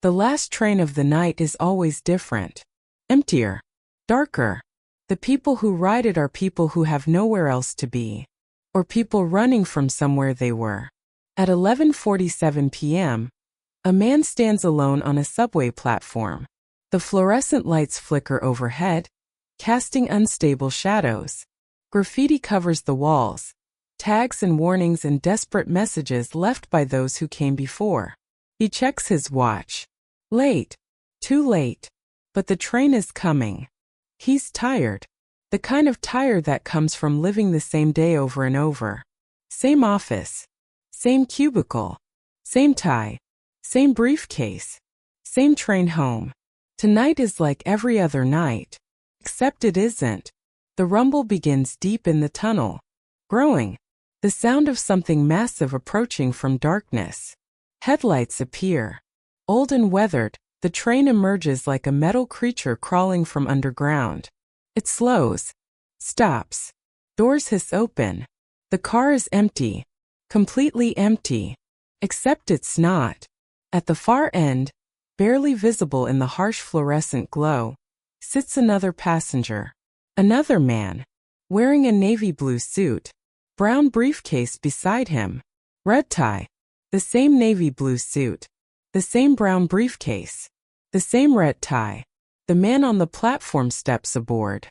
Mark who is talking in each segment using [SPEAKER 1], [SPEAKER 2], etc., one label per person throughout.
[SPEAKER 1] The last train of the night is always different. Emptier. Darker. The people who ride it are people who have nowhere else to be. Or people running from somewhere they were. At 11:47 p.m., a man stands alone on a subway platform. The fluorescent lights flicker overhead, casting unstable shadows. Graffiti covers the walls, tags and warnings and desperate messages left by those who came before. He checks his watch. Late. Too late. But the train is coming. He's tired. The kind of tired that comes from living the same day over and over. Same office. Same cubicle. Same tie. Same briefcase. Same train home. Tonight is like every other night. Except it isn't. The rumble begins deep in the tunnel. Growing. The sound of something massive approaching from darkness. Headlights appear. Old and weathered, the train emerges like a metal creature crawling from underground. It slows. Stops. Doors hiss open. The car is empty. Completely empty. Except it's not. At the far end, barely visible in the harsh fluorescent glow, sits another passenger. Another man. Wearing a navy blue suit. Brown briefcase beside him. Red tie. The same navy blue suit. The same brown briefcase. The same red tie. The man on the platform steps aboard.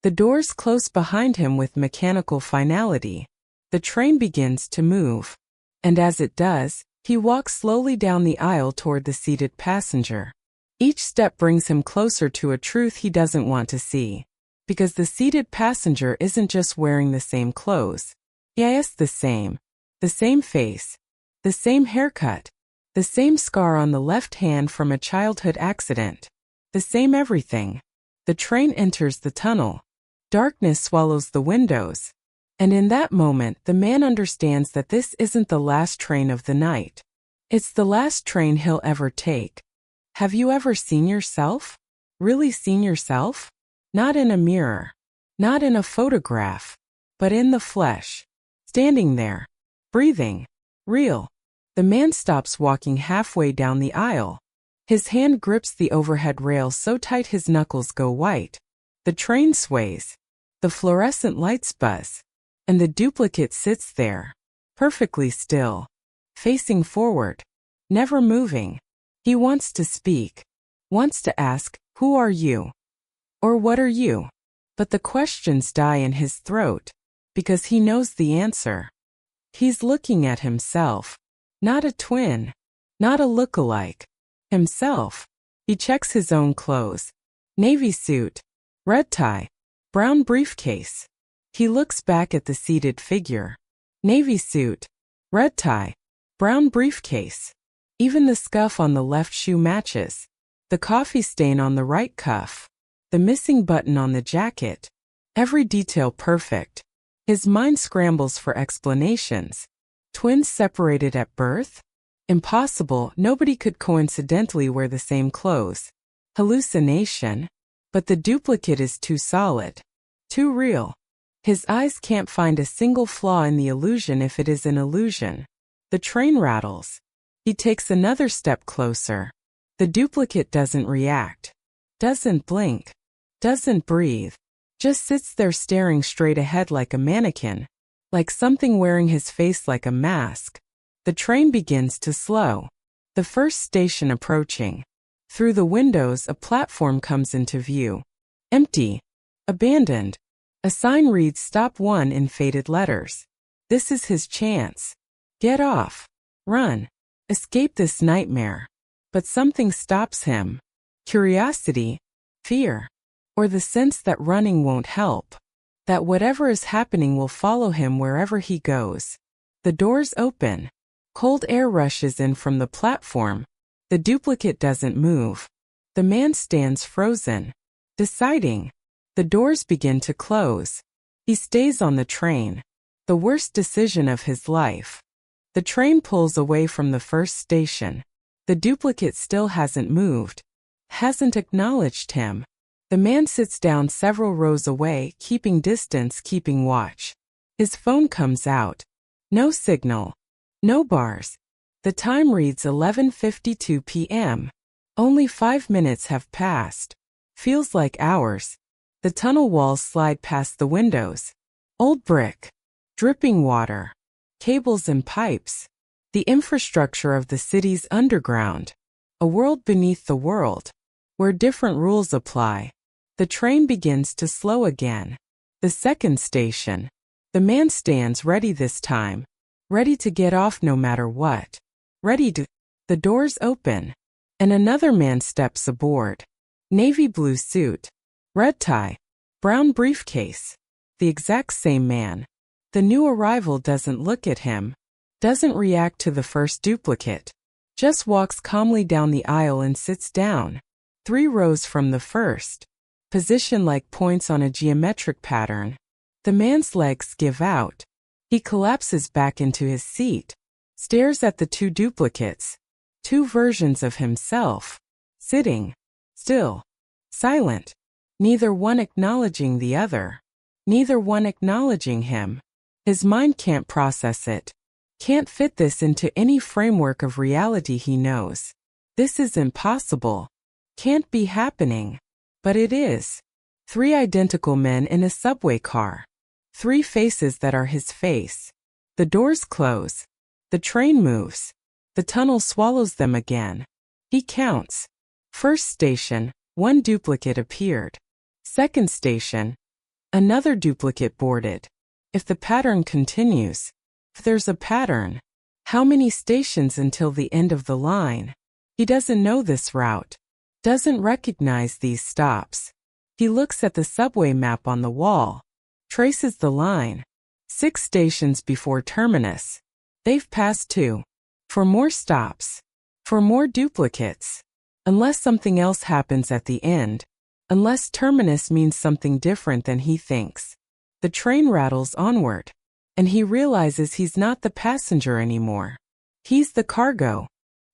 [SPEAKER 1] The doors close behind him with mechanical finality. The train begins to move. And as it does, he walks slowly down the aisle toward the seated passenger. Each step brings him closer to a truth he doesn't want to see. Because the seated passenger isn't just wearing the same clothes. Yes, the same face, the same haircut, the same scar on the left hand from a childhood accident, the same everything. The train enters the tunnel. Darkness swallows the windows. And in that moment, the man understands that this isn't the last train of the night. It's the last train he'll ever take. Have you ever seen yourself? Really seen yourself? Not in a mirror. Not in a photograph. But in the flesh. Standing there. Breathing. Real. The man stops walking halfway down the aisle. His hand grips the overhead rail so tight his knuckles go white. The train sways. The fluorescent lights buzz. And the duplicate sits there. Perfectly still. Facing forward. Never moving. He wants to speak. Wants to ask, who are you? Or what are you? But the questions die in his throat. Because he knows the answer. He's looking at himself. Not a twin. Not a look-alike. Himself. He checks his own clothes. Navy suit. Red tie. Brown briefcase. He looks back at the seated figure. Navy suit. Red tie. Brown briefcase. Even the scuff on the left shoe matches. The coffee stain on the right cuff. The missing button on the jacket. Every detail perfect. His mind scrambles for explanations. Twins separated at birth? Impossible, nobody could coincidentally wear the same clothes. Hallucination? But the duplicate is too solid. Too real. His eyes can't find a single flaw in the illusion if it is an illusion. The train rattles. He takes another step closer. The duplicate doesn't react. Doesn't blink. Doesn't breathe. Just sits there staring straight ahead like a mannequin. Like something wearing his face like a mask. The train begins to slow. The first station approaching. Through the windows a platform comes into view. Empty. Abandoned. A sign reads Stop 1 in faded letters. This is his chance. Get off. Run. Escape this nightmare. But something stops him. Curiosity. Fear. Or the sense that running won't help. That whatever is happening will follow him wherever he goes. The doors open. Cold air rushes in from the platform. The duplicate doesn't move. The man stands frozen. Deciding. The doors begin to close. He stays on the train. The worst decision of his life. The train pulls away from the first station. The duplicate still hasn't moved. Hasn't acknowledged him. The man sits down several rows away, keeping distance, keeping watch. His phone comes out. No signal. No bars. The time reads 11:52 p.m. Only 5 minutes have passed. Feels like hours. The tunnel walls slide past the windows. Old brick. Dripping water. Cables and pipes. The infrastructure of the city's underground. A world beneath the world, where different rules apply. The train begins to slow again. The second station. The man stands ready this time. Ready to get off no matter what. Ready to... The doors open. And another man steps aboard. Navy blue suit. Red tie. Brown briefcase. The exact same man. The new arrival doesn't look at him. Doesn't react to the first duplicate. Just walks calmly down the aisle and sits down. 3 rows from the first. Position like points on a geometric pattern. The man's legs give out. He collapses back into his seat. Stares at the 2 duplicates. 2 versions of himself. Sitting. Still. Silent. Neither one acknowledging the other. Neither one acknowledging him. His mind can't process it. Can't fit this into any framework of reality he knows. This is impossible. Can't be happening. But it is. 3 identical men in a subway car. 3 faces that are his face. The doors close. The train moves. The tunnel swallows them again. He counts. First station, 1 duplicate appeared. Second station, another duplicate boarded. If the pattern continues, if there's a pattern, how many stations until the end of the line? He doesn't know this route. Doesn't recognize these stops. He looks at the subway map on the wall. Traces the line. 6 stations before Terminus. They've passed 2. For more stops. For more duplicates. Unless something else happens at the end. Unless Terminus means something different than he thinks. The train rattles onward. And he realizes he's not the passenger anymore. He's the cargo.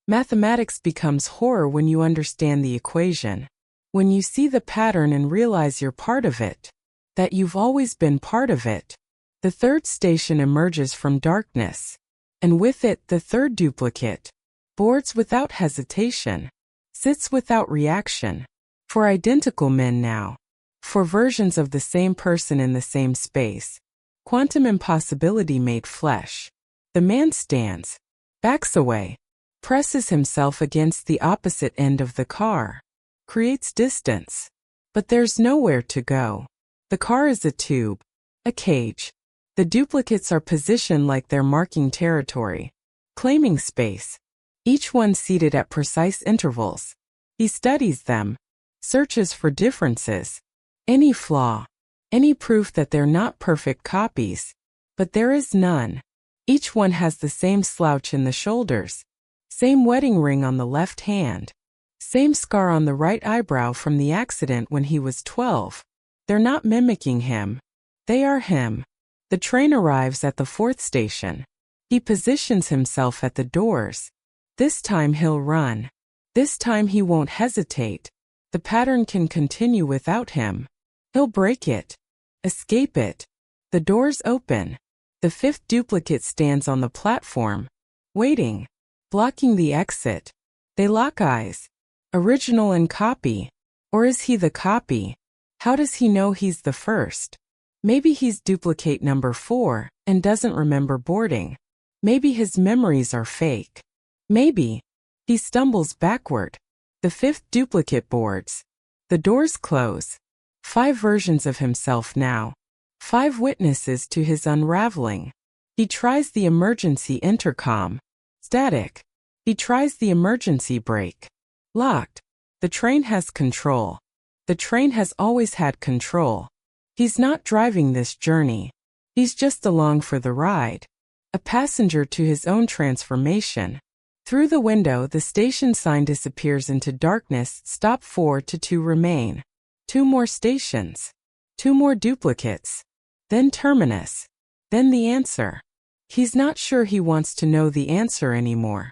[SPEAKER 1] Mathematics becomes horror when you understand the equation. When you see the pattern and realize you're part of it. That you've always been part of it. The third station emerges from darkness. And with it, the third duplicate. Boards without hesitation. Sits without reaction. For identical men now. For versions of the same person in the same space. Quantum impossibility made flesh. The man stands. Backs away. Presses himself against the opposite end of the car. Creates distance. But there's nowhere to go. The car is a tube. A cage. The duplicates are positioned like they're marking territory. Claiming space. Each one seated at precise intervals. He studies them. Searches for differences. Any flaw. Any proof that they're not perfect copies. But there is none. Each one has the same slouch in the shoulders. Same wedding ring on the left hand. Same scar on the right eyebrow from the accident when he was 12. They're not mimicking him. They are him. The train arrives at the 4th station. He positions himself at the doors. This time he'll run. This time he won't hesitate. The pattern can continue without him. He'll break it. Escape it. The doors open. The 5th duplicate stands on the platform. Waiting. Blocking the exit. They lock eyes. Original and copy. Or is he the copy? How does he know he's the first? Maybe he's duplicate number 4 and doesn't remember boarding. Maybe his memories are fake. Maybe. He stumbles backward. The 5th duplicate boards. The doors close. 5 versions of himself now. 5 witnesses to his unraveling. He tries the emergency intercom. Static. He tries the emergency brake. Locked. The train has control. The train has always had control. He's not driving this journey. He's just along for the ride. A passenger to his own transformation. Through the window, the station sign disappears into darkness. Stop 4 to 2 remain. 2 more stations. 2 more duplicates. Then Terminus. Then the answer. He's not sure he wants to know the answer anymore.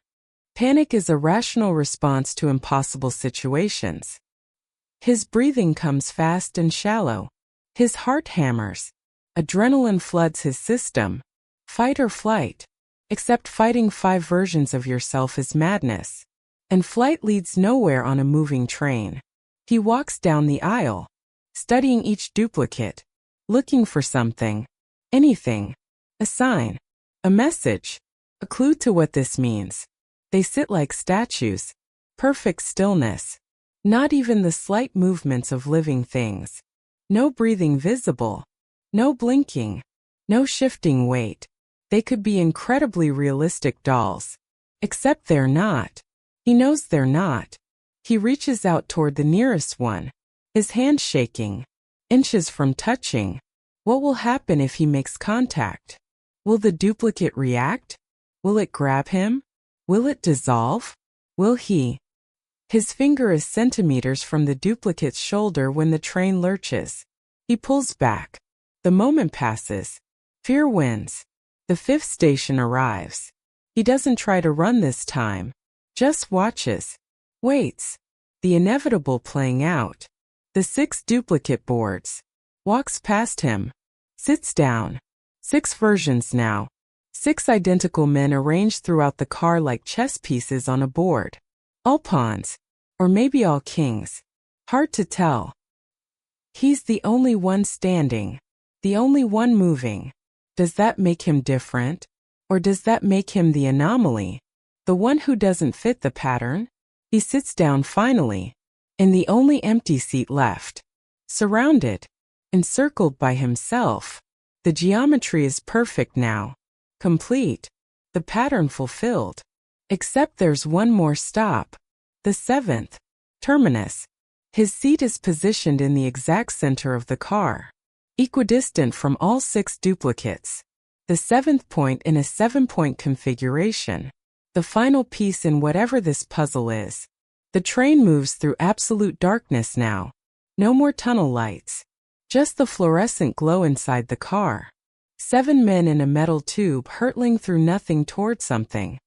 [SPEAKER 1] Panic is a rational response to impossible situations. His breathing comes fast and shallow. His heart hammers. Adrenaline floods his system. Fight or flight. Except fighting 5 versions of yourself is madness. And flight leads nowhere on a moving train. He walks down the aisle, studying each duplicate, looking for something, anything, a sign, a message, a clue to what this means. They sit like statues, perfect stillness, not even the slight movements of living things. No breathing visible, no blinking, no shifting weight. They could be incredibly realistic dolls. Except they're not. He knows they're not. He reaches out toward the nearest one, his hand shaking, inches from touching. What will happen if he makes contact? Will the duplicate react? Will it grab him? Will it dissolve? Will he? His finger is centimeters from the duplicate's shoulder when the train lurches. He pulls back. The moment passes. Fear wins. The fifth station arrives. He doesn't try to run this time. Just watches. Waits. The inevitable playing out. The 6 duplicate boards. Walks past him. Sits down. 6 versions now. 6 identical men arranged throughout the car like chess pieces on a board. All pawns. Or maybe all kings. Hard to tell. He's the only one standing. The only one moving. Does that make him different? Or does that make him the anomaly? The one who doesn't fit the pattern? He sits down finally. In the only empty seat left. Surrounded. Encircled by himself. The geometry is perfect now. Complete. The pattern fulfilled. Except there's one more stop. The 7th. Terminus. His seat is positioned in the exact center of the car. Equidistant from all 6 duplicates. The 7th point in a 7-point configuration. The final piece in whatever this puzzle is. The train moves through absolute darkness now. No more tunnel lights. Just the fluorescent glow inside the car. 7 men in a metal tube hurtling through nothing toward something.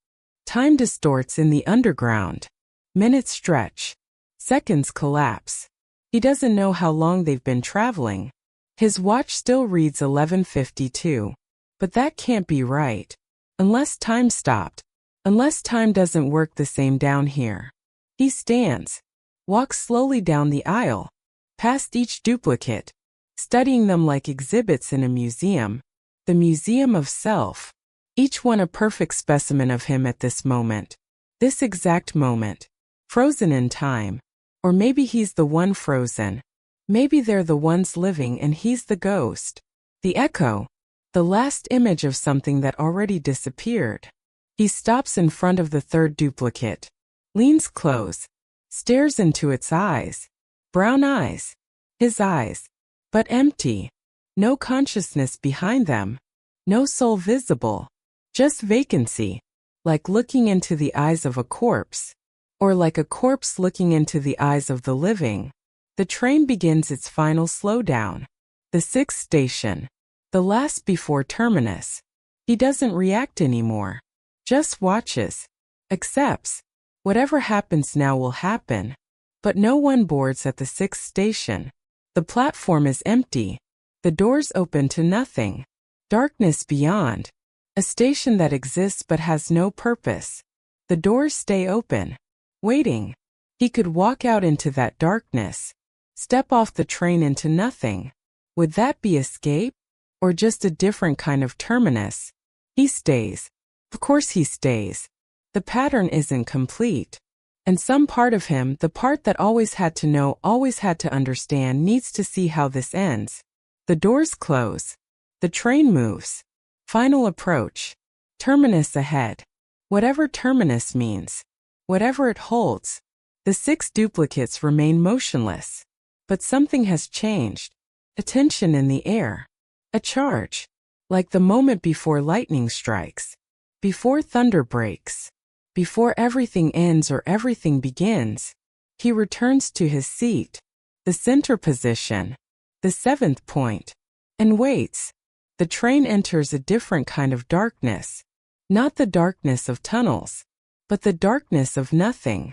[SPEAKER 1] Time distorts in the underground. Minutes stretch. Seconds collapse. He doesn't know how long they've been traveling. His watch still reads 11:52. But that can't be right. Unless time stopped. Unless time doesn't work the same down here. He stands. Walks slowly down the aisle. Past each duplicate. Studying them like exhibits in a museum. The museum of self. Each one a perfect specimen of him at this moment. This exact moment. Frozen in time. Or maybe he's the one frozen. Maybe they're the ones living and he's the ghost. The echo. The last image of something that already disappeared. He stops in front of the 3rd duplicate. Leans close. Stares into its eyes. Brown eyes. His eyes. But empty. No consciousness behind them. No soul visible. Just vacancy. Like looking into the eyes of a corpse. Or like a corpse looking into the eyes of the living. The train begins its final slowdown. The 6th station. The last before Terminus. He doesn't react anymore. Just watches. Accepts. Whatever happens now will happen. But no one boards at the 6th station. The platform is empty. The doors open to nothing. Darkness beyond. A station that exists but has no purpose. The doors stay open. Waiting. He could walk out into that darkness. Step off the train into nothing. Would that be escape? Or just a different kind of terminus? He stays. Of course he stays. The pattern isn't complete. And some part of him, the part that always had to know, always had to understand, needs to see how this ends. The doors close. The train moves. Final approach. Terminus ahead. Whatever terminus means. Whatever it holds. The 6 duplicates remain motionless. But something has changed. A tension in the air. A charge. Like the moment before lightning strikes. Before thunder breaks. Before everything ends or everything begins. He returns to his seat. The center position. The 7th point. And waits. The train enters a different kind of darkness. Not the darkness of tunnels. But the darkness of nothing.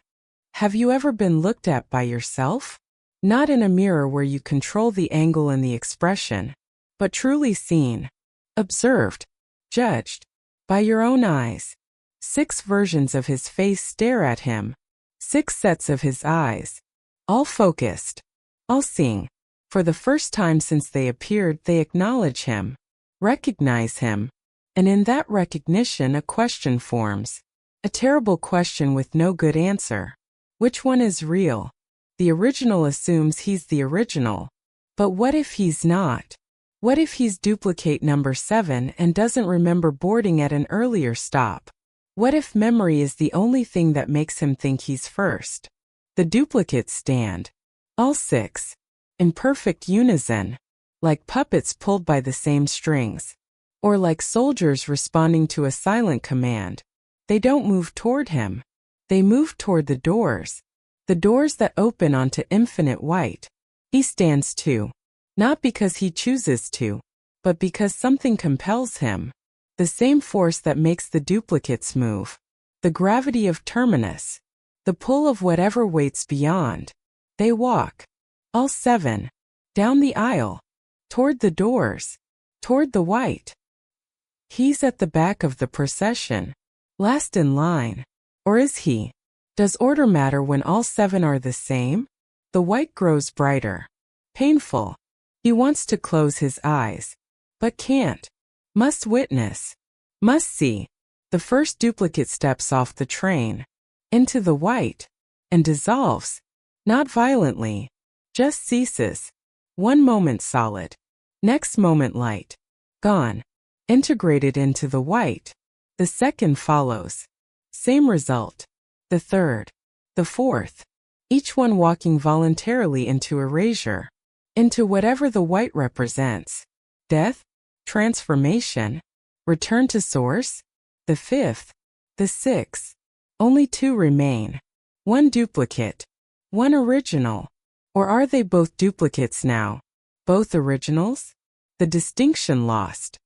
[SPEAKER 1] Have you ever been looked at by yourself? Not in a mirror where you control the angle and the expression, but truly seen, observed, judged, by your own eyes. 6 versions of his face stare at him, 6 sets of his eyes, all focused, all seeing. For the first time since they appeared, they acknowledge him, recognize him, and in that recognition a question forms. A terrible question with no good answer. Which one is real? The original assumes he's the original. But what if he's not? What if he's duplicate number 7 and doesn't remember boarding at an earlier stop? What if memory is the only thing that makes him think he's first? The duplicates stand, all 6, in perfect unison, like puppets pulled by the same strings, or like soldiers responding to a silent command. They don't move toward him. They move toward the doors that open onto infinite white. He stands too, not because he chooses to, but because something compels him. The same force that makes the duplicates move. The gravity of Terminus. The pull of whatever waits beyond. They walk, all 7, down the aisle, toward the doors, toward the white. He's at the back of the procession, last in line. Or is he? Does order matter when all 7 are the same? The white grows brighter. Painful. He wants to close his eyes, but can't. Must witness. Must see. The first duplicate steps off the train, into the white, and dissolves. Not violently. Just ceases. One moment solid. Next moment light. Gone. Integrated into the white. The second follows. Same result. The third. The fourth. Each one walking voluntarily into erasure. Into whatever the white represents. Death? Transformation? Return to source? The fifth. The sixth. Only 2 remain. 1 duplicate. 1 original. Or are they both duplicates now? Both originals? The distinction lost.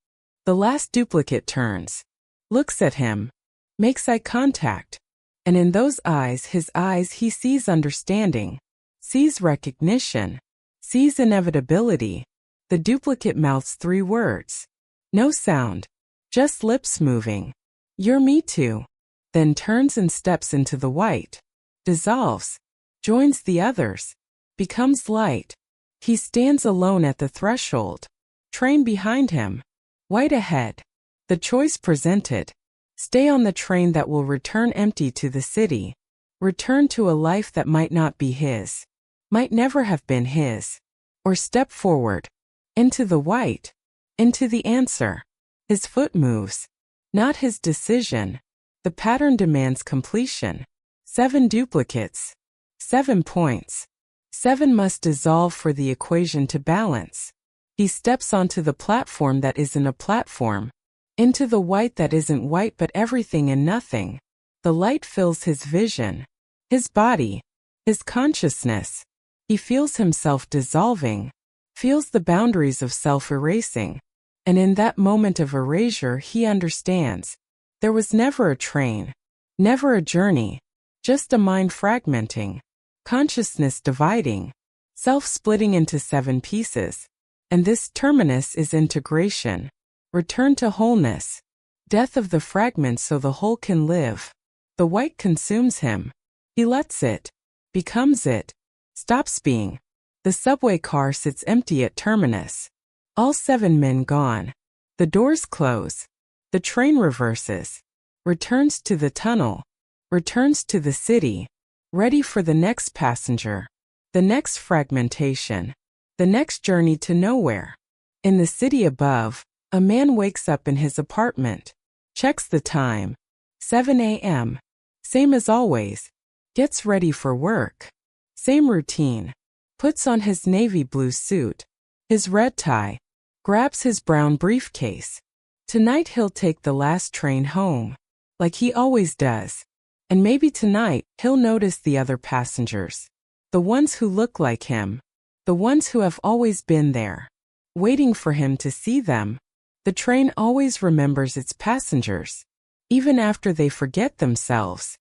[SPEAKER 1] The last duplicate turns. Looks at him. Makes eye contact. And in those eyes, his eyes, he sees understanding. Sees recognition. Sees inevitability. The duplicate mouths 3 words. No sound. Just lips moving. You're me too. Then turns and steps into the white. Dissolves. Joins the others. Becomes light. He stands alone at the threshold. Train behind him. White ahead. The choice presented. Stay on the train that will return empty to the city. Return to a life that might not be his. Might never have been his. Or step forward. Into the white. Into the answer. His foot moves. Not his decision. The pattern demands completion. 7 duplicates. 7 points. 7 must dissolve for the equation to balance. He steps onto the platform that isn't a platform. Into the white that isn't white but everything and nothing. The light fills his vision. His body. His consciousness. He feels himself dissolving. Feels the boundaries of self-erasing. And in that moment of erasure he understands. There was never a train. Never a journey. Just a mind fragmenting. Consciousness dividing. Self splitting into 7 pieces. And this terminus is integration. Return to wholeness. Death of the fragment so the whole can live. The white consumes him. He lets it. Becomes it. Stops being. The subway car sits empty at terminus. All 7 men gone. The doors close. The train reverses. Returns to the tunnel. Returns to the city. Ready for the next passenger. The next fragmentation. The next journey to nowhere. In the city above, a man wakes up in his apartment. Checks the time. 7 a.m. Same as always. Gets ready for work. Same routine. Puts on his navy blue suit. His red tie. Grabs his brown briefcase. Tonight he'll take the last train home. Like he always does. And maybe tonight he'll notice the other passengers. The ones who look like him. The ones who have always been there. Waiting for him to see them. The train always remembers its passengers. Even after they forget themselves.